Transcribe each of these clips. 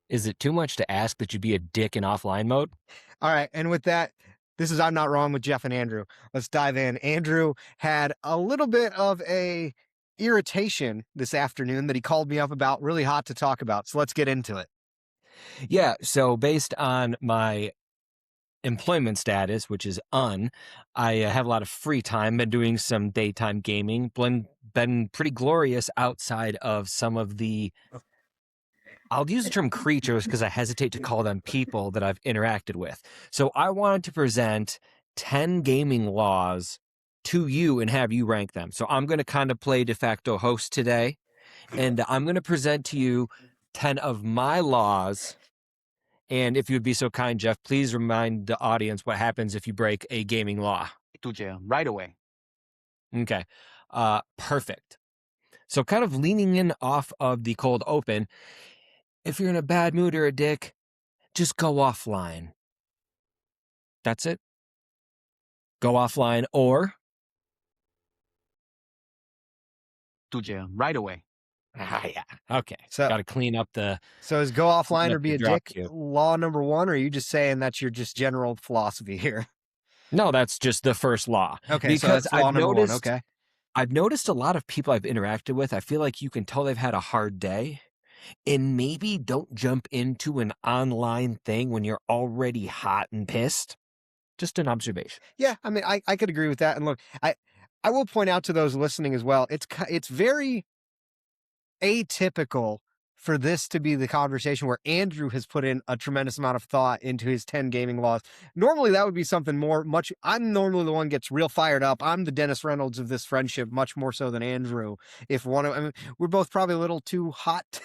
Is it too much to ask that you be a dick in offline mode? All right. And with that, this is I'm Not Wrong with Jeff and Andrew. Let's dive in. Andrew had a little bit of a irritation this afternoon that he called me up about, really hot to talk about. So let's get into it. Yeah, so based on my employment status, which is I have a lot of free time, been doing some daytime gaming, been pretty glorious outside of some of the, I'll use the term creatures because I hesitate to call them people that I've interacted with. So I wanted to present 10 gaming laws to you and have you rank them. So I'm going to kind of play de facto host today, and I'm going to present to you 10 of my laws. And if you would be so kind, Jeff, please remind the audience what happens if you break a gaming law. To jail right away. Okay. Perfect. So kind of leaning in off of the cold open, if you're in a bad mood or a dick, just go offline. That's it. Go offline or To jail right away. yeah. Okay. So- Got to clean up the. So is go offline or be a drop dick cue. law number one, or are you just saying that's your just general philosophy here? No, that's just the first law. Okay, Because so that's law number one. noticed, Okay. I've noticed a lot of people I've interacted with, I feel like you can tell they've had a hard day. And maybe don't jump into an online thing when you're already hot and pissed. Just an observation. Yeah, I mean, I could agree with that. And look, I will point out to those listening as well. It's very atypical for this to be the conversation where Andrew has put in a tremendous amount of thought into his 10 gaming laws. Normally that would be something I'm normally the one gets real fired up. I'm the Dennis Reynolds of this friendship, much more so than Andrew. We're both probably a little too hot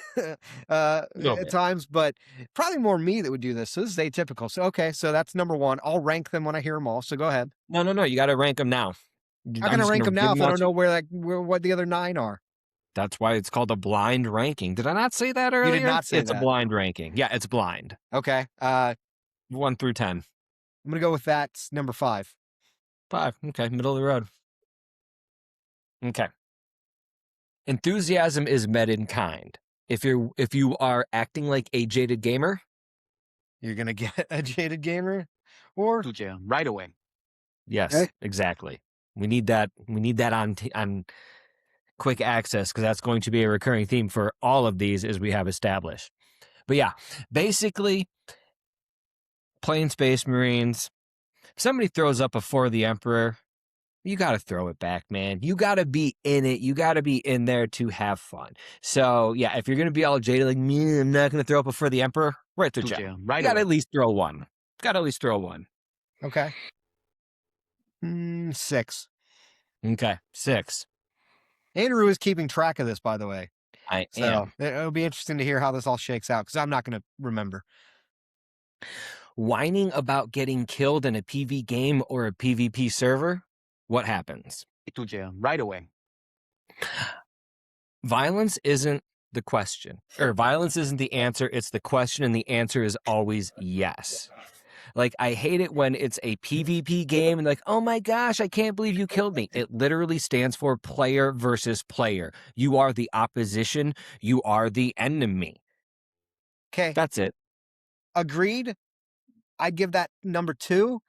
at times, but probably more me that would do this. So this is atypical. So, okay. So that's number one. I'll rank them when I hear them all. So go ahead. No. You got to rank them now. I'm going to rank them now if I don't know what the other 9 are. That's why it's called a blind ranking. Did I not say that earlier? You did not say it's that. a blind ranking. Yeah, it's blind. Okay. 1 through 10. I'm going to go with that. Number 5. 5. Okay, middle of the road. Okay. Enthusiasm is met in kind. If you are acting like a jaded gamer, you're going to get a jaded gamer or To jail right away. Yes, okay. Exactly. We need that on quick access because that's going to be a recurring theme for all of these as we have established. But yeah, basically, playing Space Marines, if somebody throws up before the Emperor, you got to throw it back, man. You got to be in it. You got to be in there to have fun. So yeah, if you're going to be all jaded like me, I'm not going to throw up before the Emperor, right to jail. Right you got to away. at least throw one. Got to at least throw one. Okay. 6. Okay, 6. Andrew is keeping track of this, by the way. I am. It'll be interesting to hear how this all shakes out because I'm not going to remember. Whining about getting killed in a PvP game or a PvP server, what happens? To jail right away. Violence isn't the question, or violence isn't the answer. It's the question, and the answer is always yes. Like, I hate it when it's a PvP game and like, oh my gosh, I can't believe you killed me. It literally stands for player versus player. You are the opposition. You are the enemy. Okay. That's it. Agreed. I'd give that number 2.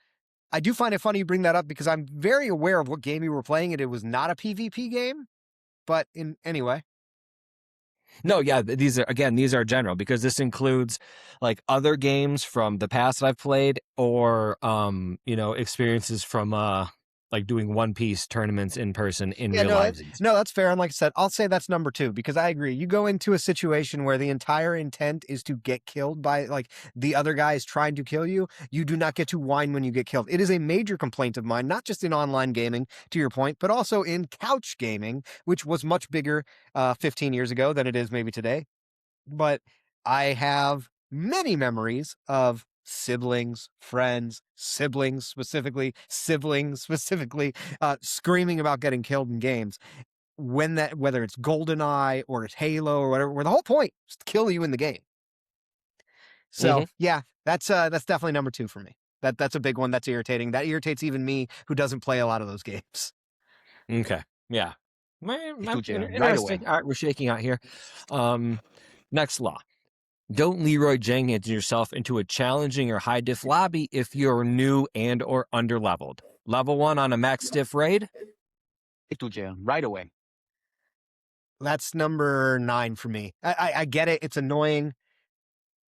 I do find it funny you bring that up because I'm very aware of what game you were playing and it was not a PvP game. But anyway. No, yeah, these are general because this includes like other games from the past that I've played or experiences from like doing One Piece tournaments in person in real life. No, that's fair. And like I said, I'll say that's number 2 because I agree. You go into a situation where the entire intent is to get killed by like the other guy is trying to kill you. You do not get to whine when you get killed. It is a major complaint of mine, not just in online gaming, to your point, but also in couch gaming, which was much bigger 15 years ago than it is maybe today. But I have many memories of siblings specifically, screaming about getting killed in games. Whether it's GoldenEye or it's Halo or whatever, where the whole point is to kill you in the game. So yeah, that's definitely number 2 for me. That's a big one. That's irritating. That irritates even me who doesn't play a lot of those games. Okay. Yeah. Right away. All right, we're shaking out here. Next law. Don't Leroy Jenkins yourself into a challenging or high diff lobby if you're new and or underleveled. Level 1 on a max diff raid? To jail right away. That's number 9 for me. I get it. It's annoying.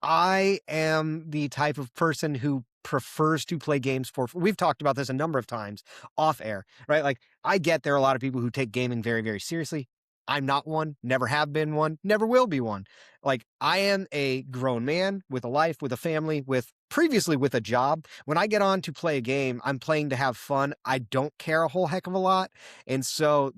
I am the type of person who prefers to play games for. We've talked about this a number of times off air, right? Like, I get there are a lot of people who take gaming very, very seriously. I'm not one, never have been one, never will be one. Like, I am a grown man with a life, with a family, with previously with a job. When I get on to play a game, I'm playing to have fun. I don't care a whole heck of a lot. And so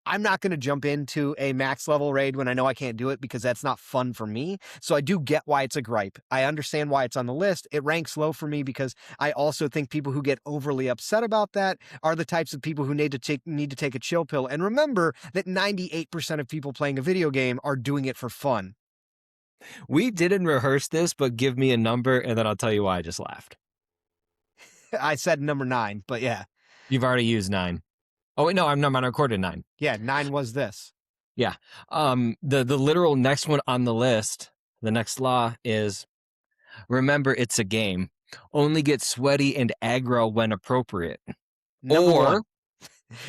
I'm not going to jump into a max level raid when I know I can't do it because that's not fun for me. So I do get why it's a gripe. I understand why it's on the list. It ranks low for me because I also think people who get overly upset about that are the types of people who need to take a chill pill. And remember that 98% of people playing a video game are doing it for fun. We didn't rehearse this, but give me a number and then I'll tell you why I just laughed. I said number 9, but yeah. You've already used 9. Oh, wait, no, I'm not. I recorded 9. Yeah, 9 was this. Yeah. The literal next one on the list, the next law is, remember it's a game. Only get sweaty and aggro when appropriate. Number or 1.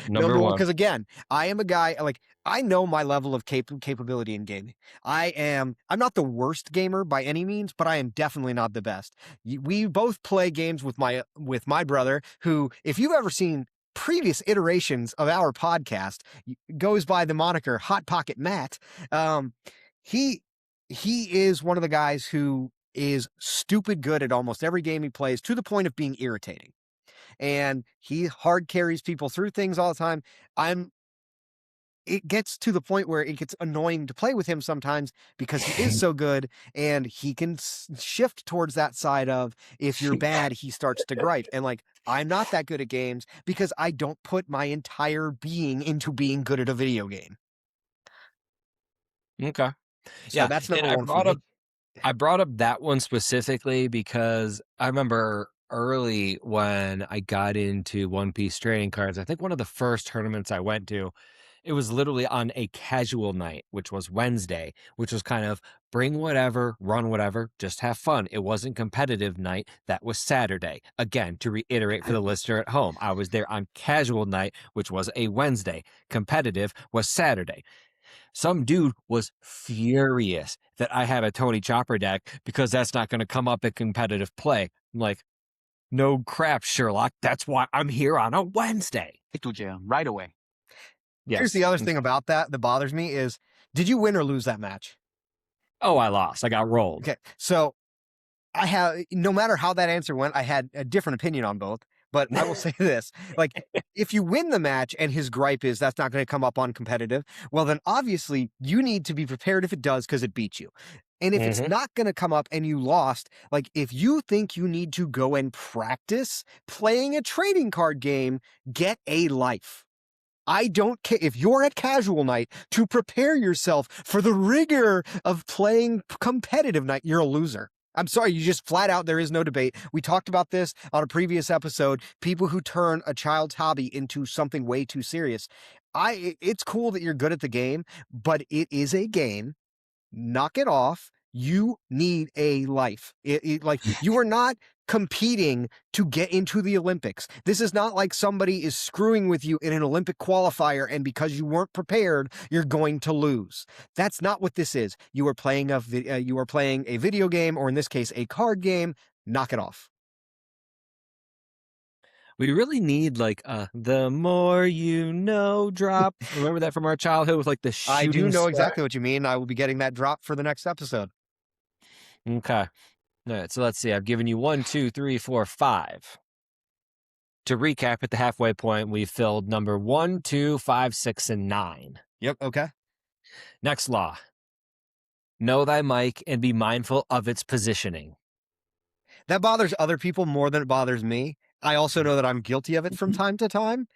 Number 1. Because again, I am a guy, like, I know my level of capability in gaming. I'm not the worst gamer by any means, but I am definitely not the best. We both play games with my brother, who, if you've ever seen previous iterations of our podcast, goes by the moniker Hot Pocket Matt. He is one of the guys who is stupid good at almost every game he plays, to the point of being irritating. And he hard carries people through things all the time. It gets to the point where it gets annoying to play with him sometimes because he is so good, and he can shift towards that side of, if you're bad, he starts to gripe. And like, I'm not that good at games because I don't put my entire being into being good at a video game. Okay. So Yeah. that's And number 1 for me. I brought up that one specifically because I remember early when I got into One Piece trading cards, I think one of the first tournaments I went to, it was literally on a casual night, which was Wednesday, which was kind of bring whatever, run whatever, just have fun. It wasn't competitive night. That was Saturday. Again, to reiterate for the listener at home, I was there on casual night, which was a Wednesday. Competitive was Saturday. Some dude was furious that I had a Tony Chopper deck because that's not going to come up at competitive play. I'm like, no crap, Sherlock. That's why I'm here on a Wednesday. To jail right away. Yes. Here's the other thing about that bothers me is, did you win or lose that match? Oh, I lost. I got rolled. Okay. So no matter how that answer went, I had a different opinion on both. But I will say this, like, if you win the match and his gripe is that's not going to come up on competitive, well, then obviously you need to be prepared if it does, because it beats you. And if it's not going to come up and you lost, like, if you think you need to go and practice playing a trading card game, get a life. I don't care if you're at casual night to prepare yourself for the rigor of playing competitive night. You're a loser. I'm sorry, you just flat out, there is no debate. We talked about this on a previous episode. People who turn a child's hobby into something way too serious. It's cool that you're good at the game, but it is a game. Knock it off. You need a life. Like, you are not competing to get into the Olympics. This is not like somebody is screwing with you in an Olympic qualifier, and because you weren't prepared, you're going to lose. That's not what this is. You are playing a video game, or in this case, a card game. Knock it off. We really need like the more you know drop. Remember that from our childhood with like the shooting I do know star? exactly what you mean. I will be getting that drop for the next episode. Okay. All right. So let's see. I've given you 1, 2, 3, 4, 5. To recap, at the halfway point, we filled number 1, 2, 5, 6, and 9. Yep. Okay. Next law. Know thy mic and be mindful of its positioning. That bothers other people more than it bothers me. I also know that I'm guilty of it from time to time.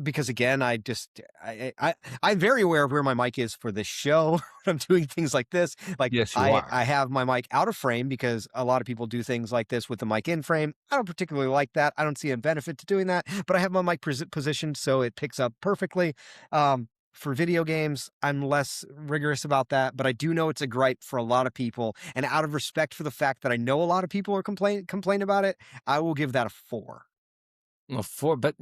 Because again, I'm very aware of where my mic is for this show. When I'm doing things like this. Like, Yes, you are. I have my mic out of frame because a lot of people do things like this with the mic in frame. I don't particularly like that. I don't see a benefit to doing that, but I have my mic positioned so it picks up perfectly. For video games, I'm less rigorous about that, but I do know it's a gripe for a lot of people. And out of respect for the fact that I know a lot of people are complain about it, I will give that a 4. Well, 4, but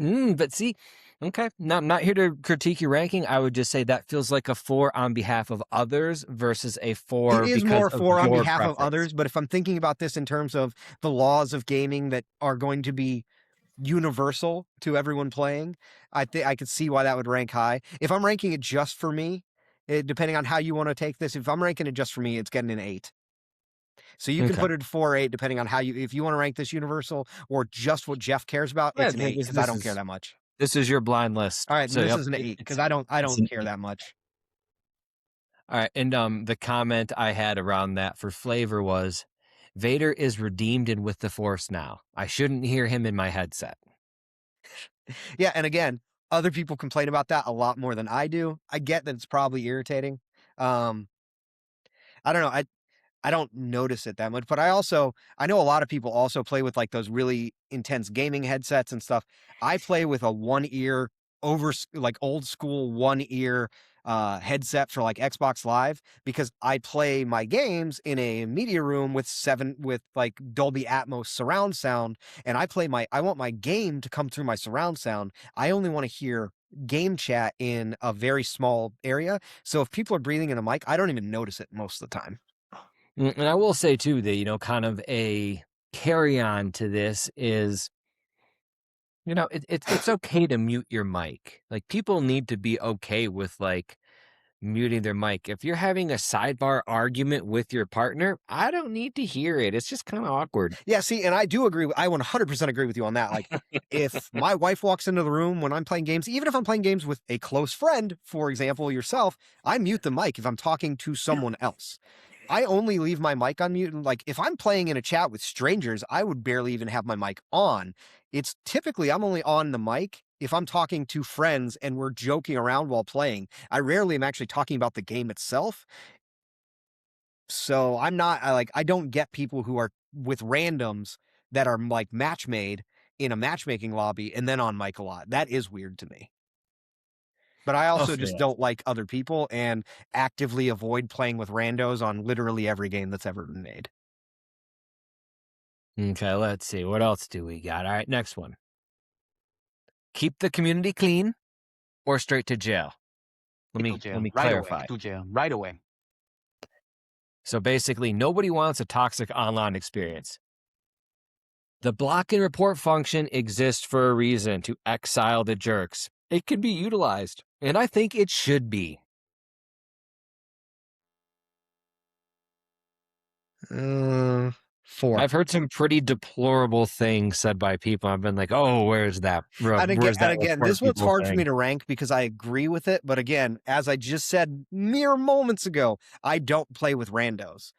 see, okay, I'm not here to critique your ranking. I would just say that feels like a 4 on behalf of others versus a It 4 is because more of 4 on your behalf of preference. others, but if I'm thinking about this in terms of the laws of gaming that are going to be universal to everyone playing, I think I could see why that would rank high. If I'm ranking it just for me, depending on how you want to take this, if I'm ranking it just for me, it's getting an 8. So you can Okay. put it 4 or 8 depending on how you if you want to rank this universal or just what Jeff cares about, Yeah, it's an 8 because I don't care that much. this is your blind list. All right, then So this yep, is an 8 because it's I it's don't an care 8. that much. All right, and the comment I had around that for flavor was Vader is redeemed and with the Force now. I shouldn't hear him in my headset. Yeah, and again, other people complain about that a lot more than I do. I get that it's probably irritating. Um, I don't know. I don't notice it that much, but I know a lot of people also play with like those really intense gaming headsets and stuff. I play with a one ear like old school one ear headset for like Xbox Live because I play my games in a media room with like Dolby Atmos surround sound, and I want my game to come through my surround sound. I only want to hear game chat in a very small area. So if people are breathing in a mic, I don't even notice it most of the time. And I will say too that kind of a carry on to this is it's okay to mute your mic. Like people need to be okay with like muting their mic. If you're having a sidebar argument with your partner, I don't need to hear it. It's just kind of awkward. Yeah, see, and I do agree. I 100% agree with you on that. Like, if my wife walks into the room when I'm playing games, even if I'm playing games with a close friend, for example, yourself, I mute the mic if I'm talking to someone else. I only leave my mic on mute. Like, if I'm playing in a chat with strangers, I would barely even have my mic on. It's typically I'm only on the mic if I'm talking to friends and we're joking around while playing. I rarely am actually talking about the game itself. So I don't get people who are with randoms that are like match made in a matchmaking lobby and then on mic a lot. That is weird to me. But I Oh, also just yeah. don't like other people and actively avoid playing with randos on literally every game that's ever been made. Okay, let's see. What else do we got? All right, next one. Keep the community clean or straight to jail. Let To me let jail. me Right away. clarify. To jail. Right away. So basically, nobody wants a toxic online experience. The block and report function exists for a reason to exile the jerks. It can be utilized, and I think it should be. 4. I've heard some pretty deplorable things said by people. I've been like, "Oh, where's that? Where's And that again, report this one's people hard for me thing?" to rank because I agree with it. But again, as I just said mere moments ago, I don't play with randos.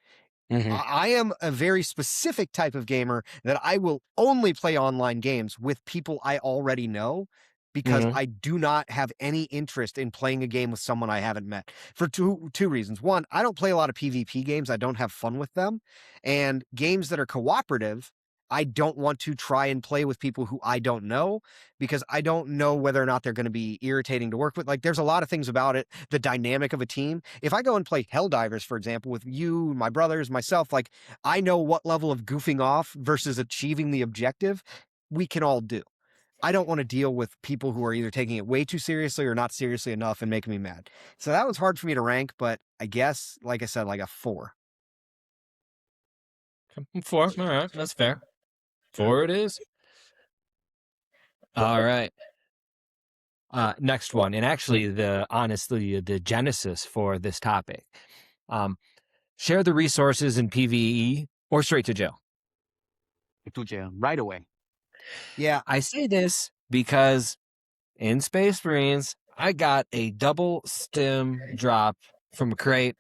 Hmm. I am a very specific type of gamer that I will only play online games with people I already know because Hmm. I do not have any interest in playing a game with someone I haven't met for two reasons. One, I don't play a lot of PvP games. I don't have fun with them. And games that are cooperative, I don't want to try and play with people who I don't know because I don't know whether or not they're going to be irritating to work with. Like, there's a lot of things about it, the dynamic of a team. If I go and play Helldivers, for example, with you, my brothers, myself, like, I know what level of goofing off versus achieving the objective we can all do. I don't want to deal with people who are either taking it way too seriously or not seriously enough and making me mad. So that was hard for me to rank, but I guess, like I said, like a 4. 4. All right, that's fair. 4 it is. All right. Next one, and actually, honestly, the genesis for this topic. Share the resources in PvE or straight to jail. To jail. Right away. Yeah, I say this because in Space Marines, I got a double stim drop from a crate.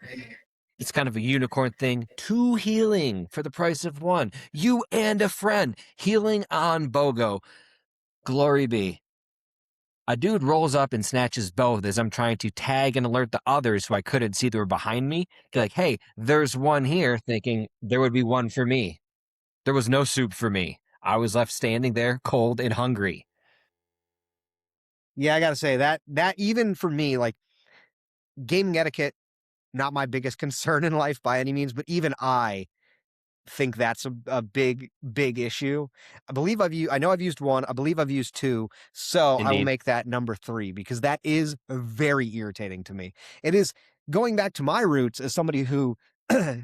It's kind of a unicorn thing. 2 healing for the price of 1. You and a friend healing on BOGO. Glory be. A dude rolls up and snatches both as I'm trying to tag and alert the others who I couldn't see that were behind me. Be like, hey, there's one here, thinking there would be one for me. There was no soup for me. I was left standing there, cold and hungry. yeah, I gotta say that even for me, like gaming etiquette, not my biggest concern in life by any means, but even I think that's a big, big issue. I know I've used one, I believe I've used two, so I will Indeed. make that number three because that is very irritating to me. It is going back to my roots as somebody who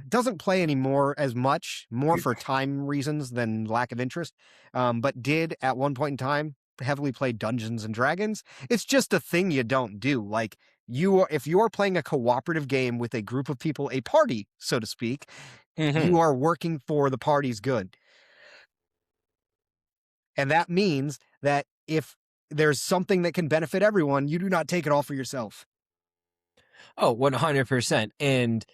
doesn't play anymore as much, more for time reasons than lack of interest, but did at one point in time heavily play Dungeons and Dragons. It's just a thing you don't do. Like if you're playing a cooperative game with a group of people, a party, so to speak, Mhm. you are working for the party's good. And that means that if there's something that can benefit everyone, you do not take it all for yourself. Oh, 100%. And,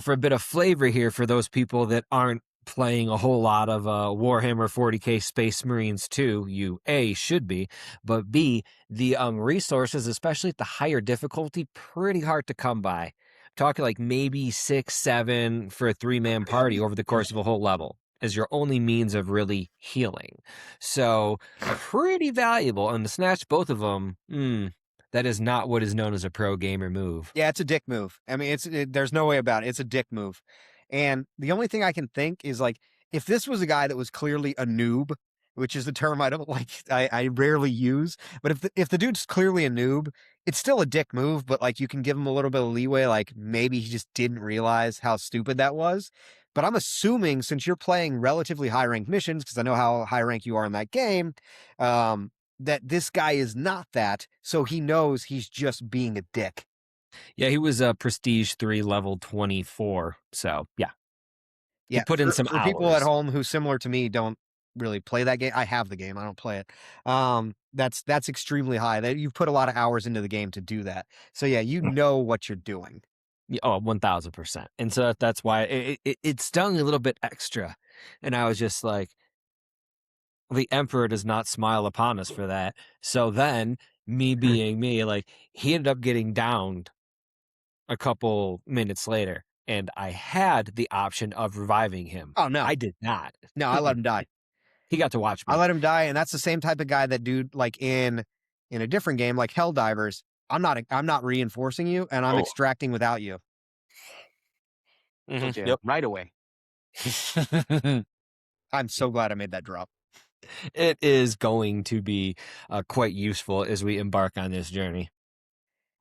for a bit of flavor here for those people that aren't playing a whole lot of Warhammer 40K Space Marines 2, you A, should be, but B, the resources, especially at the higher difficulty, pretty hard to come by. Talking like maybe 6, 7 for a 3-man party over the course of a whole level as your only means of really healing. So pretty valuable. And to snatch both of them, that is not what is known as a pro gamer move. Yeah, it's a dick move. I mean, there's no way about it. It's a dick move. And the only thing I can think is like, if this was a guy that was clearly a noob, which is the term I don't like, I rarely use, but if the dude's clearly a noob, it's still a dick move, but like you can give him a little bit of leeway, like maybe he just didn't realize how stupid that was. But I'm assuming since you're playing relatively high rank missions, because I know how high rank you are in that game, that this guy is not that, so he knows he's just being a dick. Yeah, he was a Prestige 3 level 24. So, yeah, he Yeah, put in some for people at hours. home who, similar to me, don't really play that game. I have the game, I don't play it. That's extremely high. That you've put a lot of hours into the game to do that. So yeah, you know what you're doing. Yeah, oh, 1000%. And so that's why it stung a little bit extra. And I was just like, the Emperor does not smile upon us for that. So then, me being me, like, he ended up getting downed a couple minutes later. And I had the option of reviving him. Oh no, I did not. no, I let him die. He got to watch I me. let him die, and that's the same type of guy that dude like in a different game like Helldivers. I'm not reinforcing you, and I'm Oh. extracting without you. To jail Yep. right away. I'm so glad I made that drop. It is going to be quite useful as we embark on this journey. All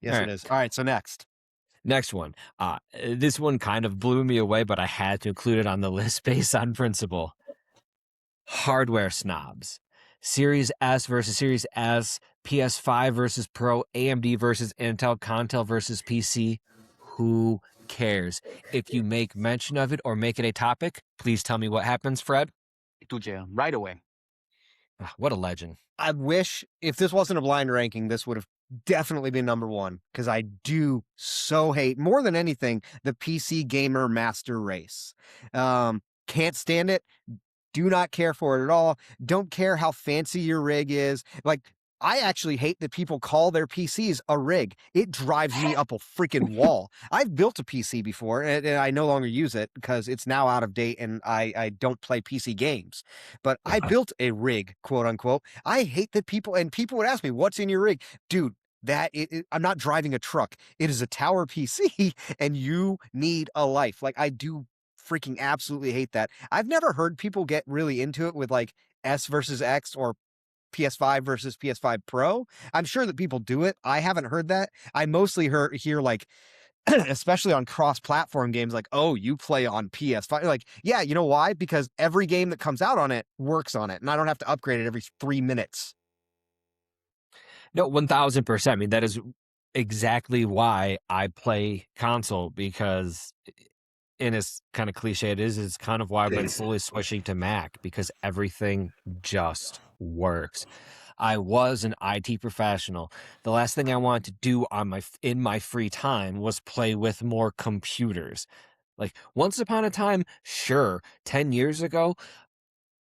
Yes, it right. is. All right, so next. Next one. This one kind of blew me away, but I had to include it on the list based on principle. Hardware snobs. Series S versus Series S, PS5 versus Pro, AMD versus Intel, Contel versus PC. Who cares? If you make mention of it or make it a topic, please tell me what happens, Fred. To jail right away. What a legend. I wish if this wasn't a blind ranking, this would have definitely been number one because I do so hate more than anything the PC gamer master race. Can't stand it. Do not care for it at all. Don't care how fancy your rig is. Like, I actually hate that people call their PCs a rig. It drives me up a freaking wall. I've built a PC before and I no longer use it because it's now out of date and I don't play PC games. But I built a rig, quote unquote. I hate that people would ask me, what's in your rig? Dude, I'm not driving a truck. It is a tower PC and you need a life. Like, I do freaking absolutely hate that. I've never heard people get really into it with like S versus X or PS5 versus PS5 Pro. I'm sure that people do it. I haven't heard that. I mostly hear like, especially on cross-platform games, like, oh, you play on PS5. Like, yeah, you know why? Because every game that comes out on it works on it, and I don't have to upgrade it every 3 minutes. No, 1000%. I mean, that is exactly why I play console because, and it's kind of cliche, it's kind of why I've been slowly switching to Mac because everything just works. I was an IT professional. The last thing I wanted to do in my free time was play with more computers. Like once upon a time, sure, 10 years ago,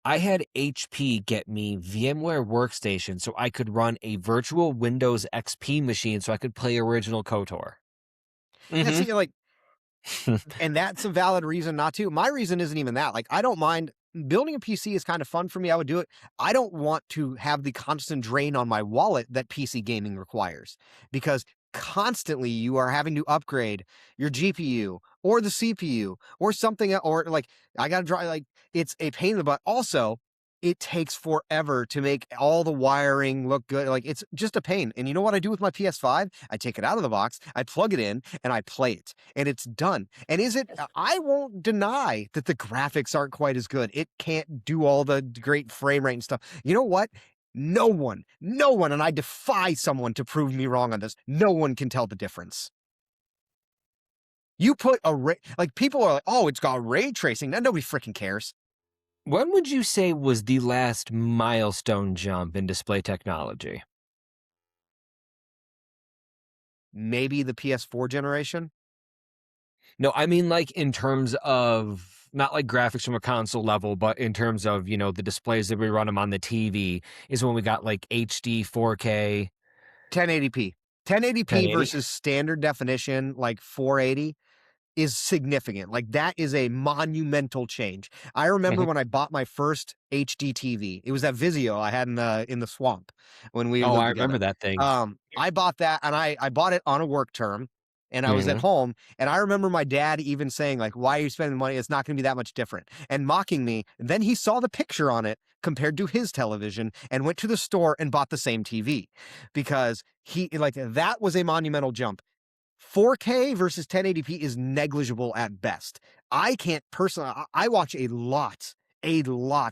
I had HP get me VMware Workstation so I could run a virtual Windows XP machine so I could play original KOTOR. Yeah, Mm-hmm. see, like, and that's a valid reason not to. My reason isn't even that. Like, I don't mind building a PC is kind of fun for me. I would do it. I don't want to have the constant drain on my wallet that PC gaming requires because constantly you are having to upgrade your GPU or the CPU or something, or like I gotta draw, like it's a pain in the butt. Also, it takes forever to make all the wiring look good. Like it's just a pain. And you know what I do with my PS5? I take it out of the box, I plug it in, and I play it, and it's done. And is it? I won't deny that the graphics aren't quite as good. It can't do all the great frame rate and stuff. You know what? No one, and I defy someone to prove me wrong on this. No one can tell the difference. You put a ray, like people are like, oh, it's got ray tracing. Now nobody freaking cares. When would you say was the last milestone jump in display technology? Maybe the PS4 generation. No, I mean, like, in terms of not like graphics from a console level, but in terms of, the displays that we run them on the TV is when we got like HD, 4K, 1080p. 1080p 1080. versus standard definition, like 480, is significant. Like that is a monumental change. I remember Mhm. when I bought my first HD TV. It was that Vizio I had in the swamp when we Oh, lived I remember together. that thing. I bought that, and I bought it on a work term, and I was at Mhm. home, and I remember my dad even saying like, "Why are you spending money? It's not going to be that much different," and mocking me. Then he saw the picture on it compared to his television and went to the store and bought the same TV because he like that was a monumental jump. 4K versus 1080p is negligible at best. I can't personally, I watch a lot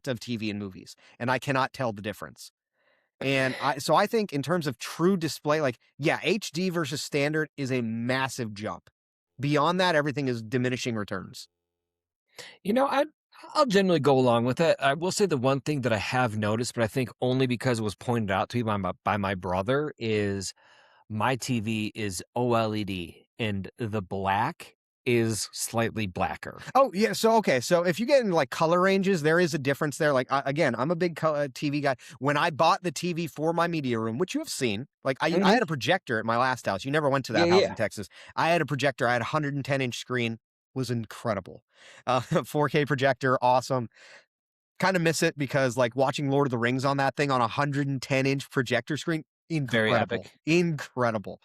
of TV and movies, and I cannot tell the difference. And so I think in terms of true display, like, yeah, HD versus standard is a massive jump. Beyond that, everything is diminishing returns. You know, I I'll generally go along with it. I will say the one thing that I have noticed, but I think only because it was pointed out to me by my brother, is my TV is OLED and the black is slightly blacker. Oh yeah, so okay, so if you get into like color ranges, there is a difference there. Like again, I'm a big TV guy. When I bought the TV for my media room, which you have seen, like I Mhm. had a projector at my last house. You never went to Yeah, that house in yeah. Texas. I had a projector. I had a 110-inch screen. Was incredible. 4K projector, awesome. Kind of miss it because like watching Lord of the Rings on that thing on a 110-inch projector screen, Very incredible, epic. incredible.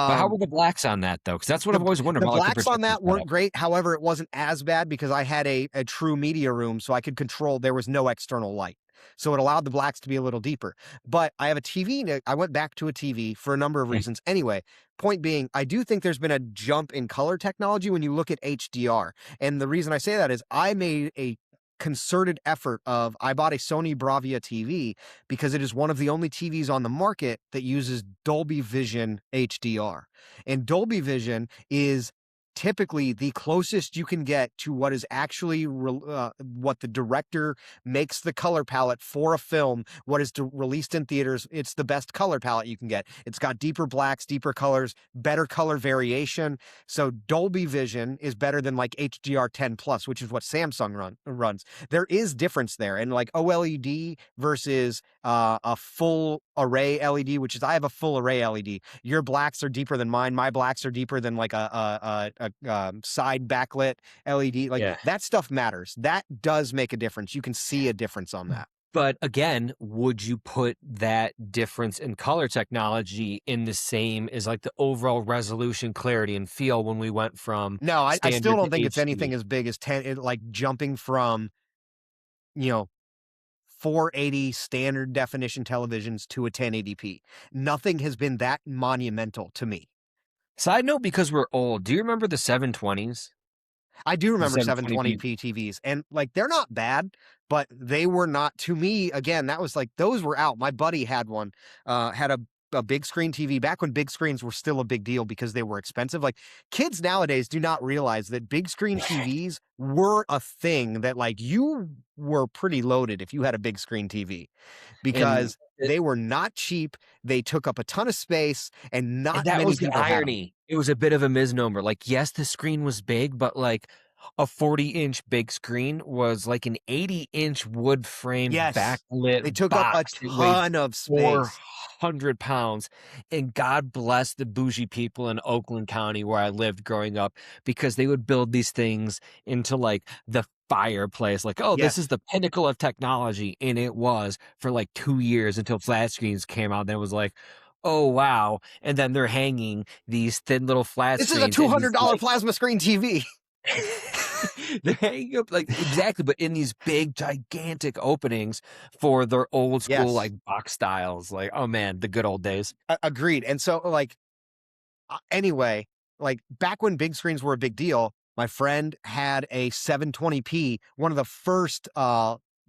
But how Um, were the blacks on that though? Because that's what I've the always wondered the about, like, the blacks on projector that weren't setup. great. However, it wasn't as bad because I had a true media room, so I could control. There was no external light, so it allowed the blacks to be a little deeper. But I have a TV. I went back to a TV for a number of Mm. reasons. Anyway, point being, I do think there's been a jump in color technology when you look at HDR, and the reason I say that is I made a concerted effort of I bought a Sony Bravia TV because it is one of the only TVs on the market that uses Dolby Vision HDR. And Dolby Vision is typically the closest you can get to what is actually what the director makes the color palette for a film, what is released in theaters. It's the best color palette you can get. It's got deeper blacks, deeper colors, better color variation. So Dolby Vision is better than like HDR10 plus, which is what Samsung runs. There is difference there, and like OLED versus a full array LED, which is I have a full array LED. Your blacks are deeper than mine. My blacks are deeper than like a side backlit LED. Like Yeah. that stuff matters. That does make a difference. You can see a difference on that. But again, would you put that difference in color technology in the same as like the overall resolution, clarity, and feel when we went from No, I still standard to don't think it's anything HD? as big as 10, like jumping from, you know, 480 standard definition televisions to a 1080p. Nothing has been that monumental to me. Side note, because we're old, do you remember the 720s? I do The remember 720p? 720p TVs, and like they're not bad, but they were not to me. Again, that was like those were out. My buddy had one, had a big screen TV back when big screens were still a big deal because they were expensive. Like kids nowadays do not realize that big screen TVs were a thing that like you were pretty loaded if you had a big screen TV And because they were not cheap. They took up a ton of space, and And not that many was the people had them. irony. It was a bit of a misnomer. Like, yes, the screen was big, but like a 40-inch big screen was like an 80-inch wood frame Yes, they backlit took up a box that weighed ton of space. 400 pounds. And God bless the bougie people in Oakland County where I lived growing up, because they would build these things into like the fireplace. Like, oh, this is Yes. the pinnacle of technology. And it was for like 2 years until flat screens came out. Then it was like, oh wow, and then they're hanging these thin little flat This is a screens in these $200 like plasma screen TV. they're hanging up like exactly, but in these big gigantic openings for their old school Yes, like box styles. Like, oh man, the good old days. agreed. And so, like, anyway, like back when big screens were a big deal, my friend had a 720p, one of the first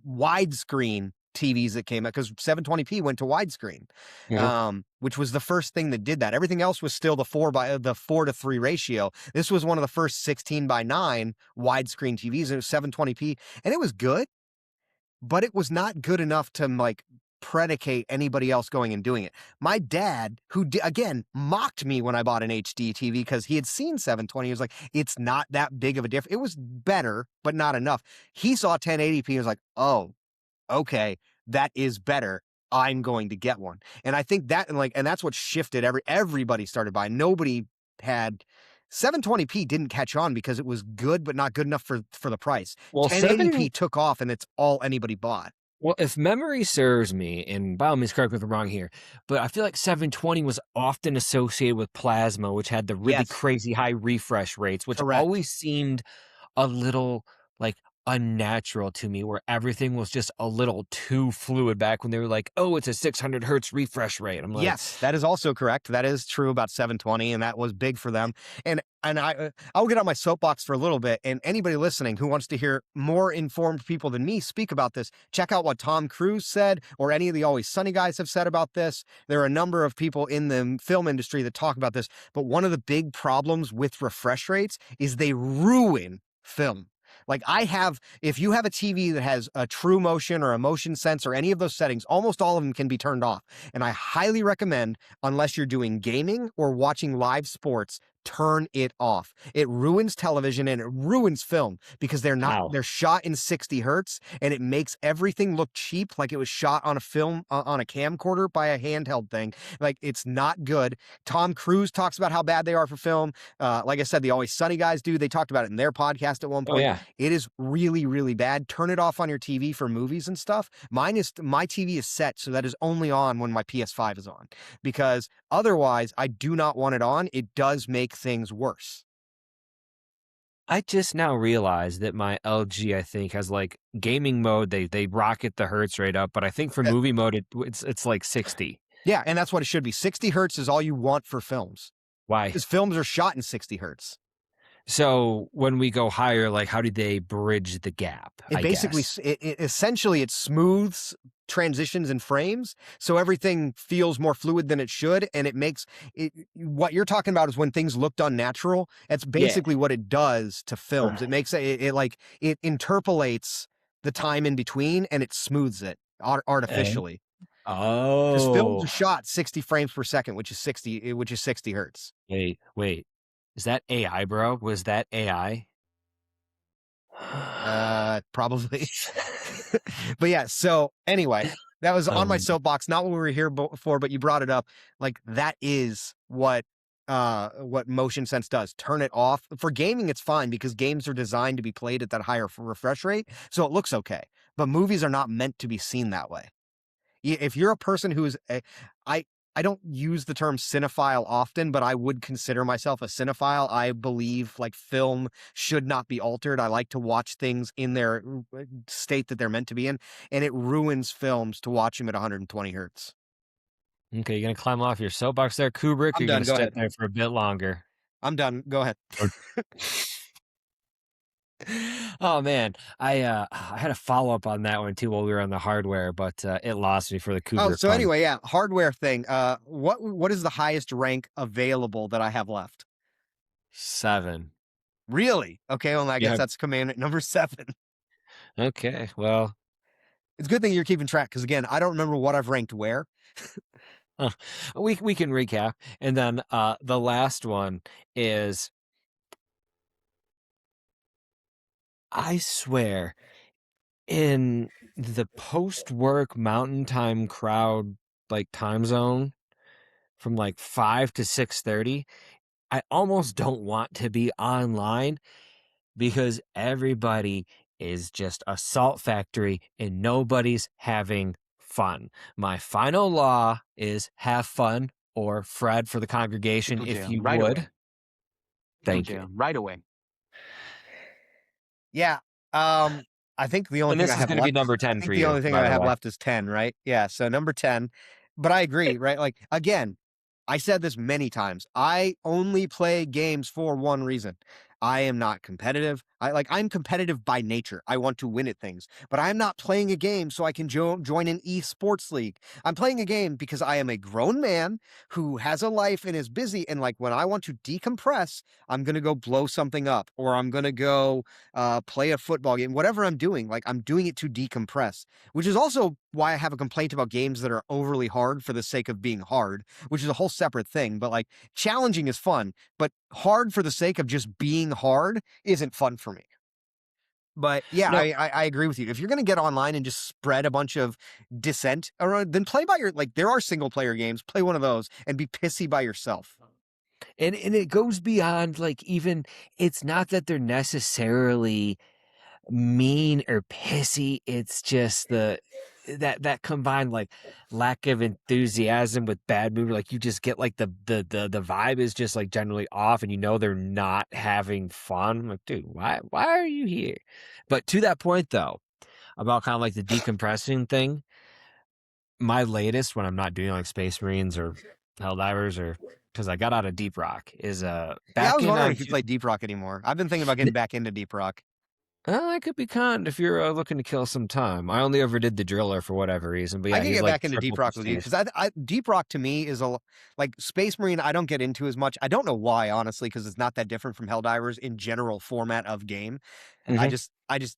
widescreen TVs that came out because 720p went to widescreen, Mhm. which was the first thing that did that. Everything else was still the 4:3 ratio. This was one of the first 16:9 widescreen TVs. And it was 720p, and it was good, but it was not good enough to like predicate anybody else going and doing it. My dad, who again mocked me when I bought an HD TV because he had seen 720, he was like, "It's not that big of a difference. It was better, but not enough." He saw 1080p. He was like, "Oh, okay, that is better. I'm going to get one." And I think that and that's what shifted everybody started buying. Nobody had 720p didn't catch on because it was good but not good enough for the price. Well, 1080p took off and it's all anybody bought. well, if memory serves me, and by all means correct me if I'm wrong here, but I feel like 720 was often associated with plasma, which had the really Yes, crazy high refresh rates, which correct. always seemed a little like unnatural to me, where everything was just a little too fluid back when they were like, oh, it's a 600 hertz refresh rate. I'm like, Yes, that is also correct. That is true about 720, and that was big for them. And I'll get on my soapbox for a little bit. And anybody listening who wants to hear more informed people than me speak about this, check out what Tom Cruise said, or any of the Always Sunny guys have said about this. There are a number of people in the film industry that talk about this. But one of the big problems with refresh rates is they ruin film. Like if you have a TV that has a true motion or a motion sense or any of those settings, almost all of them can be turned off. And I highly recommend, unless you're doing gaming or watching live sports, turn it off. It ruins television and it ruins film because wow. they're shot in 60 hertz and it makes everything look cheap, like it was shot on a film on a camcorder by a handheld thing. Like, it's not good. Tom Cruise talks about how bad they are for film. Like I said, the Always Sunny guys do. They talked about it in their podcast at one Oh point. yeah. It is really, really bad. Turn it off on your TV for movies and stuff. My TV is set so that is only on when my PS5 is on, because otherwise I do not want it on. It does make things worse. I just now realized that my LG, I think, has like gaming mode. They rocket the hertz rate up, but I think for Uh, movie mode, it's like 60. yeah, and that's what it should be. 60 hertz is all you want for films Why? because films are shot in 60 hertz. So when we go higher, like how do they bridge the gap? It I basically, guess. it essentially, it smooths transitions and frames, so everything feels more fluid than it should, and it makes it. What you're talking about is when things looked unnatural. That's Yeah. basically what it does to films. It makes it interpolates the time in between, and it smooths it Okay. artificially. Because films Oh, are shot 60 frames per second, which is 60 hertz. wait. Is that AI, bro? Was that AI? Probably. But yeah, so anyway, that was on my Um, soapbox, not what we were here for, but you brought it up. Like, that is what motion sense does. Turn it off. For gaming, it's fine because games are designed to be played at that higher refresh rate, so it looks okay. But movies are not meant to be seen that way. If you're a person who's I I don't use the term cinephile often, but I would consider myself a cinephile. I believe like film should not be altered. I like to watch things in their state that they're meant to be in, and it ruins films to watch them at 120 hertz. okay, you gonna climb off your soapbox there, Kubrick, or I'm you gonna done. Go sit ahead. there for a bit longer? I'm done. Go ahead. Oh man, I had a follow up on that one too while we were on the hardware, but it lost me for the Oh, Kubrick so pun. anyway, yeah, hardware thing. What is the highest rank available that I have left? 7. Really? Okay, well, I guess Yeah. that's commandment number 7. Okay. Well, It's a good thing you're keeping track because, again, I don't remember what I've ranked where. uh, we can recap, and then the last one is I swear in the post work mountain time crowd like time zone from like 5 to 6:30. I almost don't want to be online because everybody is just a salt factory and nobody's having fun. My final law is have fun or Fred for the congregation, To if jail you right would. away. To Thank you. jail right away. Yeah. I think the only And thing I this is have going to be left number I 10 think for the you, only thing by I the have way. left is 10, right? Yeah, so number 10. But I agree, right? Like, again, I said this many times. I only play games for one reason. I am not competitive. I'm competitive by nature. I want to win at things. But I'm not playing a game so I can join an esports league. I'm playing a game because I am a grown man who has a life and is busy, and like when I want to decompress, I'm going to go blow something up, or I'm going to go play a football game, whatever I'm doing. Like, I'm doing it to decompress, which is also why I have a complaint about games that are overly hard for the sake of being hard, which is a whole separate thing. But like, challenging is fun, but hard for the sake of just being hard isn't fun for me. But yeah, No, I agree with you. If you're going to get online and just spread a bunch of dissent around, then play by your, like, there are single player games. Play one of those and be pissy by yourself. and it goes beyond, like, even it's not that they're necessarily mean or pissy. It's just that combined, like, lack of enthusiasm with bad mood. Like, you just get like the vibe is just like generally off, and they're not having fun. I'm like, dude, why are you here? But to that point though, about kind of like the decompressing thing, my latest when I'm not doing like Space Marines or Helldivers, or because I got out of Deep Rock, is Yeah, I back was in wondering on if you play Deep Rock anymore. I've been thinking about getting back into Deep Rock. I could be kind if you're looking to kill some time. I only ever did the driller for whatever reason, but I yeah, can he's get like back into Deep triple Rock with you prestige. because Deep Rock to me is like Space Marine. I don't get into as much. I don't know why, honestly, because it's not that different from Helldivers in general format of game. Hmm. I just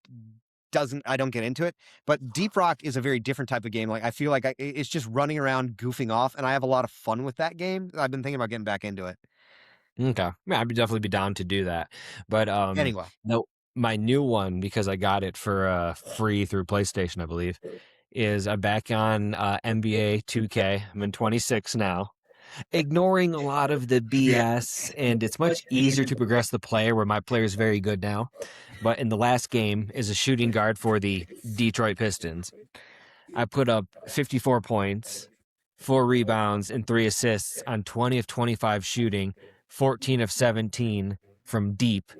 doesn't. I don't get into it. But Deep Rock is a very different type of game. Like, I feel like it's just running around goofing off, and I have a lot of fun with that game. I've been thinking about getting back into it. Okay, yeah, I'd definitely be down to do that. But Anyway, no, my new one, because I got it for free through PlayStation, I believe, is I'm back on NBA 2K. I'm in 26 now, ignoring a lot of the BS, and it's much easier to progress the player where my player is very good now. But in the last game, is a shooting guard for the Detroit Pistons. I put up 54 points, 4 rebounds, and 3 assists on 20 of 25 shooting, 14 of 17 from deep,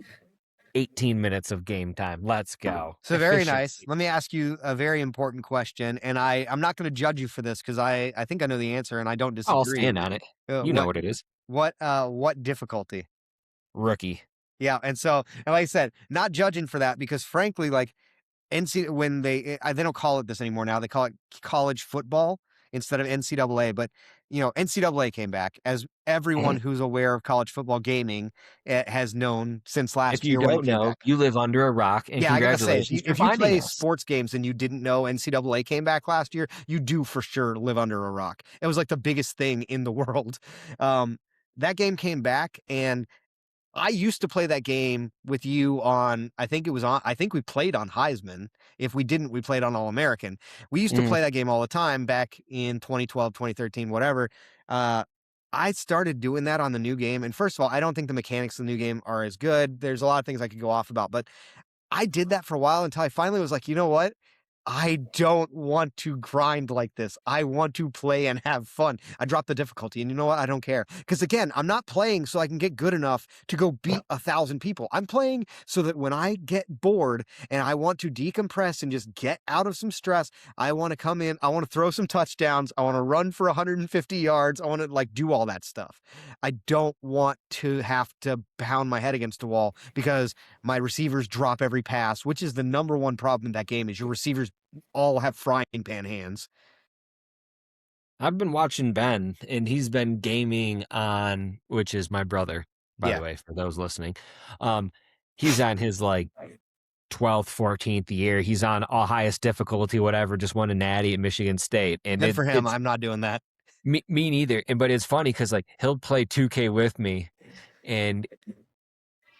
18 minutes of game time. Let's go. so very nice. Efficiency. Let me ask you a very important question, and I'm not going to judge you for this because I think I know the answer and I don't I'll disagree. stand on it. Uh, You know what what it is. what difficulty? Rookie. Yeah, and like I said, not judging for that because frankly, like, NC when they don't call it this anymore now. They call it college football instead of NCAA. But NCAA came back, as everyone who's aware of college football gaming has known since If last you year when it don't came know, back. you live under a rock, and Yeah, I gotta say, congratulations for if you finding play us. sports games and you didn't know NCAA came back last year, you do for sure live under a rock. It was like the biggest thing in the world. Um, that game came back, and I used to play that game with you on, I think we played on Heisman. If we didn't, we played on All American. We used to Mm. play that game all the time back in 2012, 2013, whatever. Uh, I started doing that on the new game. And first of all, I don't think the mechanics of the new game are as good. There's a lot of things I could go off about, but I did that for a while until I finally was like, you know what? I don't want to grind like this. I want to play and have fun. I dropped the difficulty, and you know what? I don't care. Because again, I'm not playing so I can get good enough to go beat 1,000 people. I'm playing so that when I get bored and I want to decompress and just get out of some stress, I want to come in. I want to throw some touchdowns. I want to run for 150 yards. I want to like do all that stuff. I don't want to have to pound my head against a wall because my receivers drop every pass, which is the number one problem in that game is your receivers all have frying pan hands. I've been watching Ben, and he's been gaming on, which is my brother, by the Yeah. way, for those listening. Um, he's on his like 12th, 14th year. He's on all highest difficulty, whatever, just won a natty at Michigan State. And Good for him. it's I'm not doing that. me neither. But it's funny because like he'll play 2K with me, and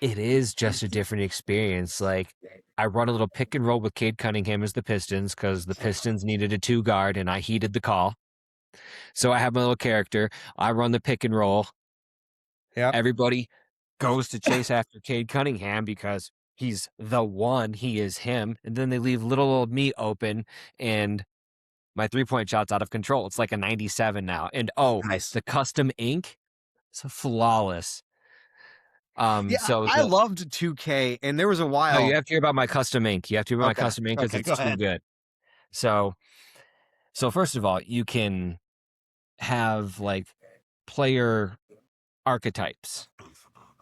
it is just a different experience. Like, I run a little pick and roll with Cade Cunningham as the Pistons because the Pistons needed a 2 guard, and I heeded the call. So I have my little character. I run the pick and roll. Yep. Everybody goes to chase after Cade Cunningham because he's the one. He is him. And then they leave little old me open, and My 3-point shot's out of control. It's like a 97 now. And Nice. the custom ink, it's flawless. Yeah, So I loved 2K, and there was a no, you while. have to hear about my custom ink. You have to hear about my Okay, custom ink because okay, it's go too ahead. good. So first of all, you can have like player archetypes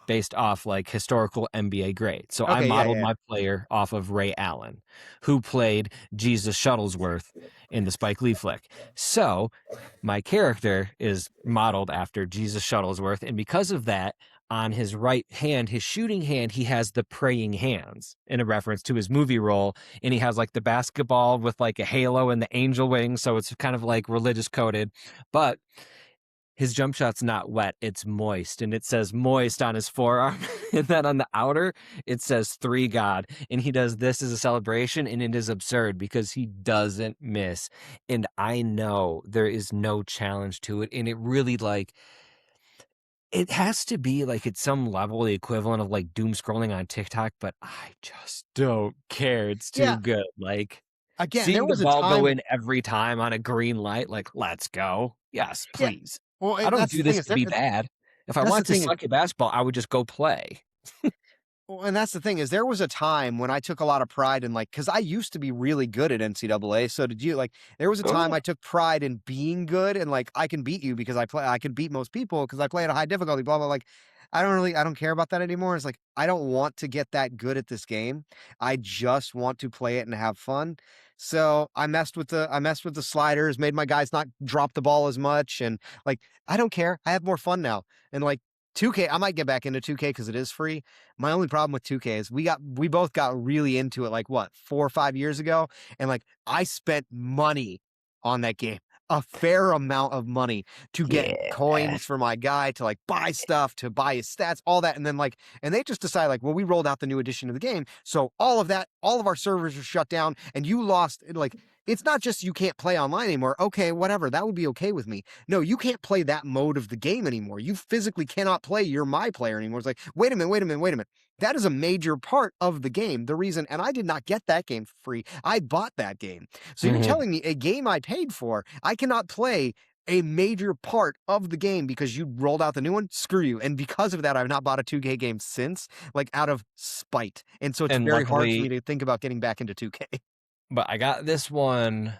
based off like historical NBA grades. So I Okay, yeah, modeled yeah. my player off of Ray Allen, who played Jesus Shuttlesworth in the Spike Lee flick. So my character is modeled after Jesus Shuttlesworth, and because of that, on his right hand, his shooting hand, he has the praying hands in a reference to his movie role, and he has like the basketball with like a halo and the angel wings, so it's kind of like religious coded, but his jump shot's not wet, it's moist, and it says moist on his forearm. And then on the outer, it says 3 God. And he does this as a celebration, and it is absurd because he doesn't miss. And I know there is no challenge to it. And it really like it has to be like at some level the equivalent of like doom scrolling on TikTok, but I just don't care. It's too Yeah, good. Like again, there seeing the was a ball go time. in every time on a green light, like, let's go. Yes, Yeah, please. well, I and don't that's the do thing this is to be bad. If I that's the want to thing. suck at basketball, I would just go play. Well, and that's the thing is there was a time when I took a lot of pride in like because I used to be really good at NCAA. So did you? Like there was a time Oh, I took pride in being good and like I can beat you because I can beat most people because I play at a high difficulty. Blah blah. Like I don't care about that anymore. It's like I don't want to get that good at this game. I just want to play it and have fun. So I messed with the sliders, made my guys not drop the ball as much, and like I don't care. I have more fun now. And like 2K, I might get back into 2K because it is free. My only problem with 2K is we both got really into it like what 4 or 5 years ago, and like I spent money on that game, a fair amount of money to get yeah. coins for my guy to like buy stuff to buy his stats, all that, and then like and they just decided like well we rolled out the new edition of the game, so all of that, all of our servers are shut down, and you lost like. It's not just you can't play online anymore. Okay, whatever. That would be okay with me. No, you can't play that mode of the game anymore. You physically cannot play You're My Player anymore. It's like, wait a minute, wait a minute, wait a minute. That is a major part of the game. The reason, and I did not get that game for free. I bought that game. So you're Mhm. telling me a game I paid for, I cannot play a major part of the game because you rolled out the new one? Screw you. And because of that, I've not bought a 2K game since, like out of spite. And so it's And very hard for me luckily, to think about getting back into 2K. but I got this one.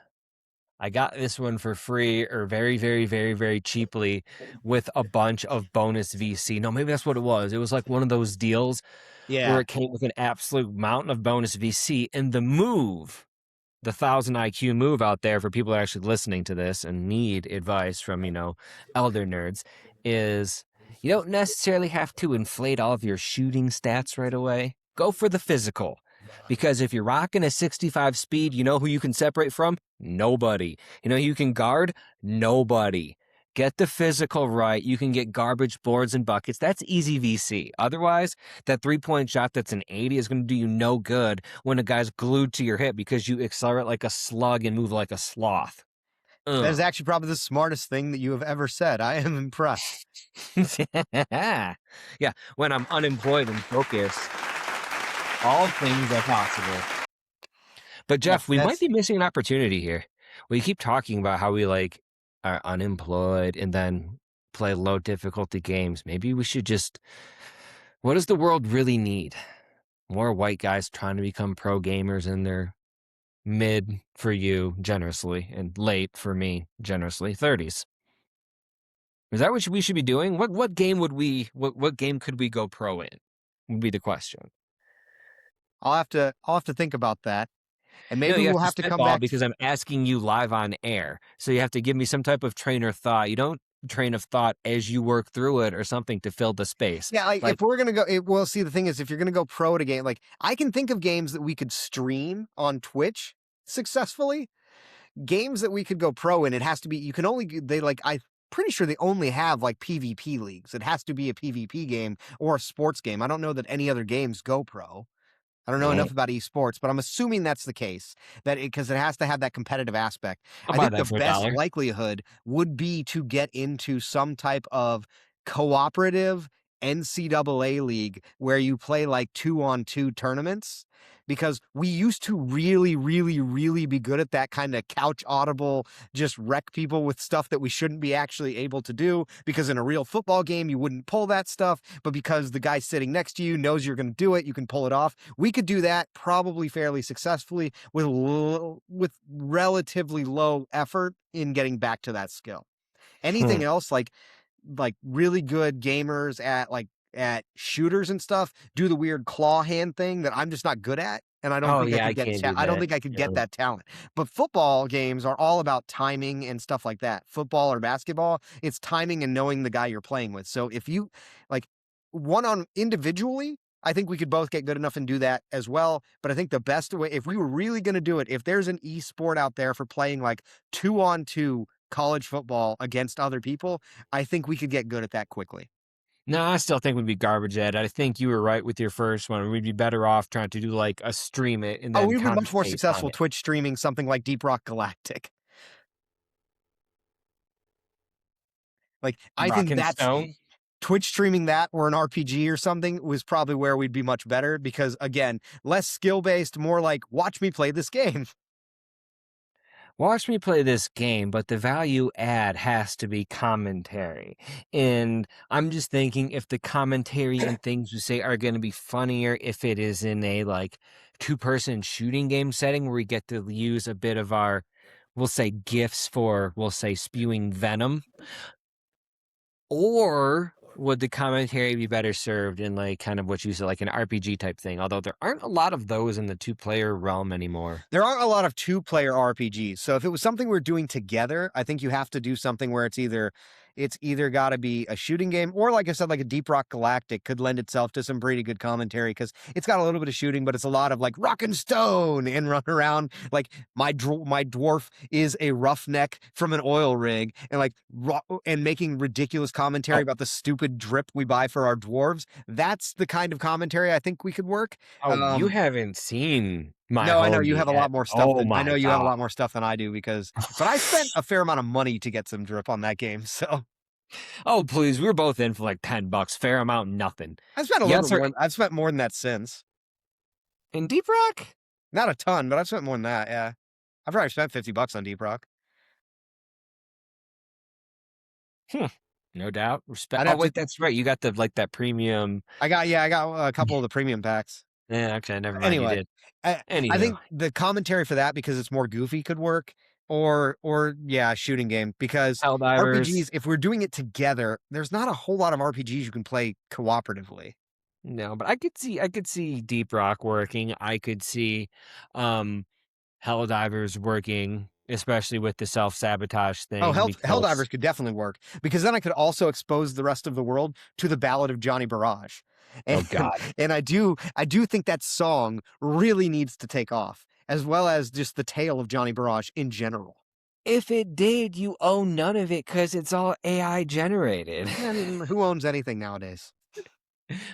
I got this one for free or very, very, very, very cheaply with a bunch of bonus VC. No, maybe that's what it was. It was like one of those deals where Yeah. it came with an absolute mountain of bonus VC. And the 1,000 IQ move out there for people that are actually listening to this and need advice from, elder nerds is you don't necessarily have to inflate all of your shooting stats right away. Go for the physical. Because if you're rocking a 65 speed, you know who you can separate from? Nobody. You know who you can guard? Nobody. Get the physical right. You can get garbage boards and buckets. That's easy VC. Otherwise, that 3-point shot that's an 80 is going to do you no good when a guy's glued to your hip because you accelerate like a slug and move like a sloth. That is Ugh. actually probably the smartest thing that you have ever said. I am impressed. Yeah, when I'm unemployed and focused, all things are possible. But Yeah, Jeff, we might that's be missing an opportunity here. We keep talking about how we like are unemployed and then play low difficulty games. Maybe we should just, what does the world really need? More white guys trying to become pro gamers in their mid for you generously and late for me generously 30s. Is that what we should be doing? What game would what game could we go pro in? Would be the question. I'll have to think about that. And No, maybe you have we'll to have to come spitball back because I'm asking you live on air. So you have to give me some type of train of thought. You don't train of thought as you work through it or something to fill the space. yeah, like Like, if we're gonna go well, see the thing is if you're gonna go pro at a game, like I can think of games that we could stream on Twitch successfully. Games that we could go pro in, it has to be you can only they like I pretty sure they only have like PvP leagues. It has to be a PvP game or a sports game. I don't know that any other games go pro. I don't know eh, enough about esports, but I'm assuming that's the case. That because it has to have that competitive aspect. I'll I buy think the that for a best dollar. likelihood would be to get into some type of cooperative NCAA league where you play like 2-on-2 tournaments, because we used to really, really, really be good at that kind of couch audible, just wreck people with stuff that we shouldn't be actually able to do. Because in a real football game, you wouldn't pull that stuff, but because the guy sitting next to you knows you're going to do it, you can pull it off. We could do that probably fairly successfully with relatively low effort in getting back to that skill. Anything else, like really good gamers at shooters and stuff do the weird claw hand thing that I'm just not good at, and I don't Oh, think I yeah, I could get can't do I don't that. think I could Yeah. get that talent. But football games are all about timing and stuff like that. Football or basketball, it's timing and knowing the guy you're playing with. So if you like one on individually, I think we could both get good enough and do that as well. But I think the best way, if we were really going to do it, if there's an esport out there for playing like 2-on-2 college football against other people, I think we could get good at that quickly. No, I still think we'd be garbage at it. I think you were right with your first one. We'd be better off trying to do like a stream it and Oh, then we'd be much more commentate on successful it. Twitch streaming something like Deep Rock Galactic. Like, I Rock think and that's Stone. Twitch streaming that or an RPG or something was probably where we'd be much better because, again, less skill based, more like, watch me play this game. Watch me play this game, but the value add has to be commentary. And I'm just thinking if the commentary and things we say are going to be funnier if it is in a like two-person shooting game setting where we get to use a bit of our, we'll say, gifts for, we'll say, spewing venom. Or would the commentary be better served in like kind of what you said, like an RPG type thing? Although there aren't a lot of those in the two-player realm anymore. There aren't a lot of two-player RPGs. So if it was something we're doing together, I think you have to do something where it's either got to be a shooting game or, like I said, like a Deep Rock Galactic could lend itself to some pretty good commentary because it's got a little bit of shooting, but it's a lot of like rock and stone and run around. Like my dwarf is a roughneck from an oil rig and like and making ridiculous commentary Oh, about the stupid drip we buy for our dwarves. That's the kind of commentary I think we could work. oh, you haven't seen my No, I know you homie have a at lot more stuff oh than I my know you have a god. lot more stuff than I do but I spent a fair amount of money to get some drip on that game, so Oh, please, we were both in for like $10, fair amount, nothing. I've spent a little Yes, bit sir. more. I've spent more than that since. In Deep Rock? Not a ton, but I've spent more than that. Yeah, I've probably spent $50 on Deep Rock. Hmm. No doubt. Respect. I'd Oh, have to. wait, that's right. You got the like that premium. I got a couple of the premium packs. Yeah, okay, never mind. You Anyway, did. I Anywho, think the commentary for that because it's more goofy could work, or yeah, shooting game because Helldivers. RPGs. If we're doing it together, there's not a whole lot of RPGs you can play cooperatively. No, but I could see Deep Rock working. I could see um Helldivers working, especially with the self-sabotage Oh, thing because Helldivers could definitely work because then I could also expose the rest of the world to the Ballad of Johnny Barrage, oh and god. and I do think that song really needs to take off, as well as just the tale of Johnny Barrage in general. If it did, you own none of it because it's all AI generated. I mean, who owns anything nowadays?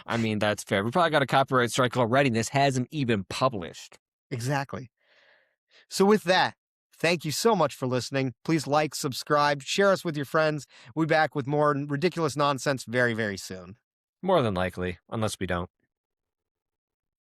I mean, that's fair. We probably got a copyright strike already. This hasn't even published. Exactly. So with that, thank you so much for listening. Please like, subscribe, share us with your friends. We'll be back with more ridiculous nonsense very, very soon. More than likely, unless we don't.